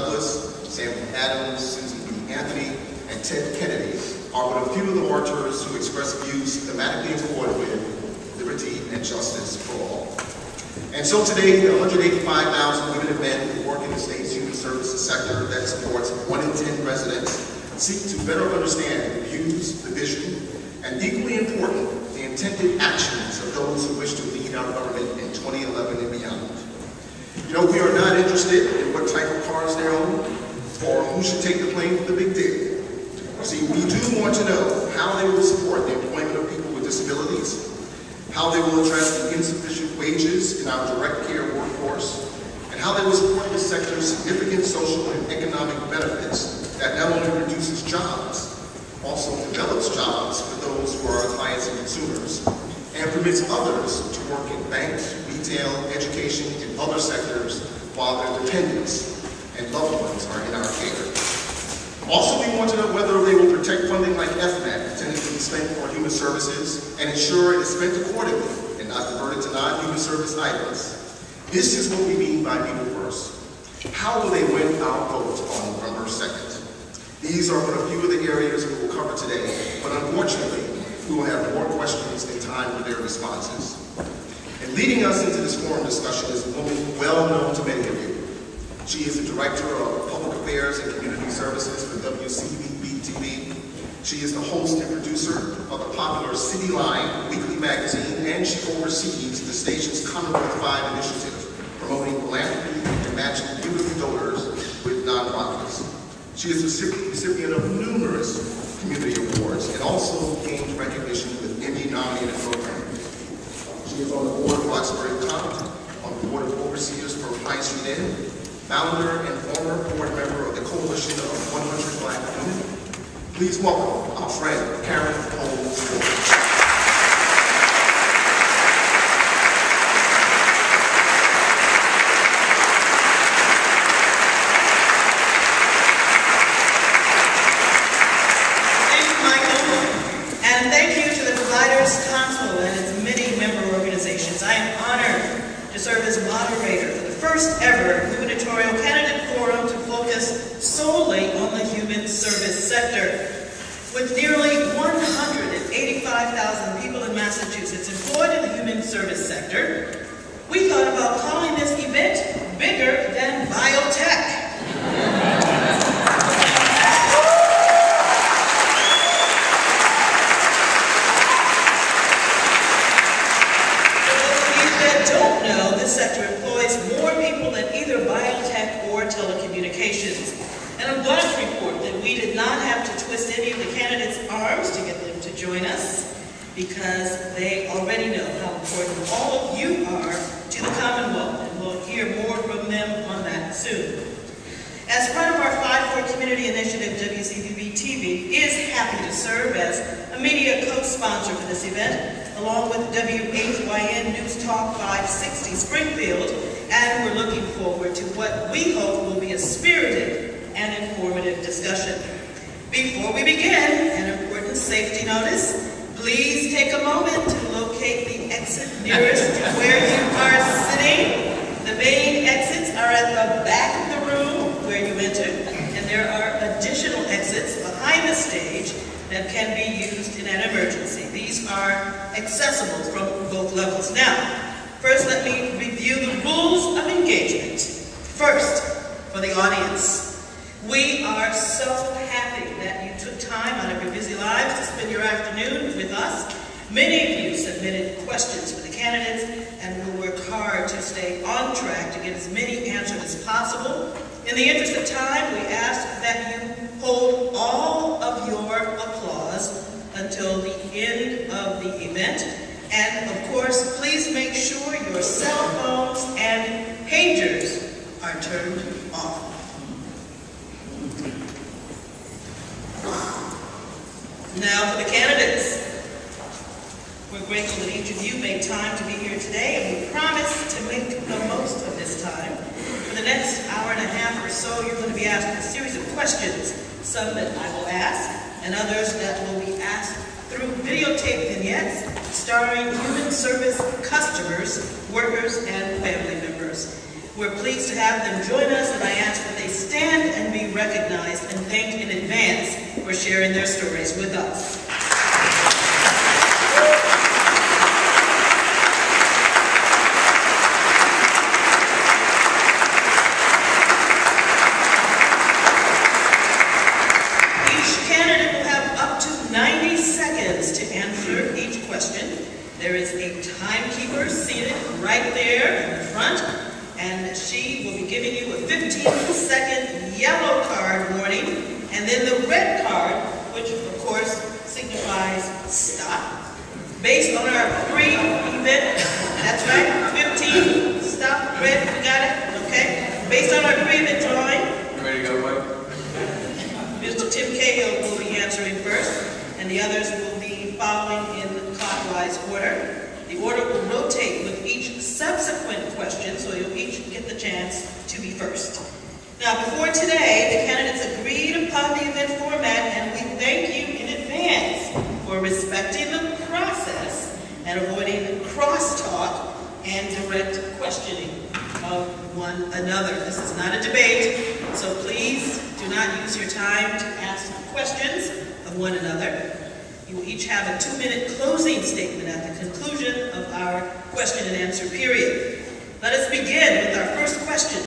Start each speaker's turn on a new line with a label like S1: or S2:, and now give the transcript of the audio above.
S1: Douglas, Samuel Adams, Susan B. Anthony, and Ted Kennedy are but a few of the orators who express views thematically in accord with liberty and justice for all. And so today, the 185,000 women and men who work in the state's human services sector that supports 1 in 10 residents seek to better understand the views, the vision, and equally important, the intended actions of those who wish to lead our government in 2011 and beyond. You know, we are not interested in what type of cars they own or who should take the plane for the big dig. See, we do want to know how they will support the employment of people with disabilities, how they will address the insufficient wages in our direct care workforce, and how they will support this sector's significant social and economic benefits that not only reduces jobs, also develops jobs for those who are our clients and consumers, and permits others to work in banks, retail, education, and other sectors while their dependents and loved ones are in our care. Also, we want to know whether they will protect funding like FMAP intended to be spent for human services and ensure it is spent accordingly and not diverted to non-human service items. This is what we mean by people first. How will they win our vote on November 2nd? These are but a few of the areas we will cover today, but unfortunately, we will have more questions than time for their responses. And leading us into this forum discussion is a woman well known to many of you. She is the Director of Public Affairs and Community Services for WCBB-TV. She is the host and producer of the popular City Line weekly magazine, and she oversees the station's Commonwealth 5 initiative, promoting philanthropy and matching youth donors with nonprofits. She is the recipient of numerous community awards and also gained recognition with Emmy-nominated programs. She is on the board of Roxbury College, on the board of overseers for Pine Street Inn, founder and former board member of the Coalition of 100 Black Women. Please welcome our friend, Karen Holmes.
S2: Serve as moderator for the first ever gubernatorial candidate forum to focus solely on the human service sector. With nearly 185,000 people in Massachusetts employed in the human service sector, we thought about calling this event bigger than biotech. This sector employs more people than either biotech or telecommunications. And I'm glad to report that we did not have to twist any of the candidates' arms to get them to join us, because they already know how important all of you are to the Commonwealth, and we'll hear more from them on that soon. As part of our 5-4 community initiative, WCBB-TV is happy to serve as a media co-sponsor for this event, along with WHYN News Talk 560 Springfield, and we're looking forward to what we hope will be a spirited and informative discussion. Before we begin, an important safety notice. Please take a moment to locate the exit nearest to where you are sitting. The main exits are at the back of the room where you entered, and there are additional exits behind the stage that can be used in an emergency. These are accessible from both levels. Now, first let me review the rules of engagement. First, for the audience, we are so happy that you took time out of your busy lives to spend your afternoon with us. Many of you submitted questions for the candidates, and we'll work hard to stay on track to get as many answered as possible. In the interest of time, we ask that you hold all of your applause until the end of the event. And of course, please make sure your cell phones and pagers are turned off. Now for the candidates. We're grateful that each of you made time to be here today, and we promise to make the most of this time. For the next hour and a half or so, you're going to be asked a series of questions, some that I will ask, and others that will be asked through videotape vignettes starring human service customers, workers, and family members. We're pleased to have them join us, and I ask that they stand thank in advance for sharing their stories with us. Each candidate will have up to 90 seconds to answer each question. There is a timekeeper seated right there in the front, and she will be giving you a 15-second yellow card warning, and then the red card, which of course signifies stop. Based on our pre-event, that's right, 15, stop, red, we got it, okay? Based on our pre-event drawing,
S3: You ready to go, Mike?
S2: Mr. Tim Cahill will be answering first, and the others will be following in clockwise order. The order will rotate with each subsequent question, so you'll each get the chance to be first. Now, before today, the candidates agreed upon the event format, and we thank you in advance for respecting the process and avoiding crosstalk and direct questioning of one another. This is not a debate, so please do not use your time to ask questions of one another. You will each have a 2-minute closing statement at the conclusion of our question and answer period. Let us begin with our first question.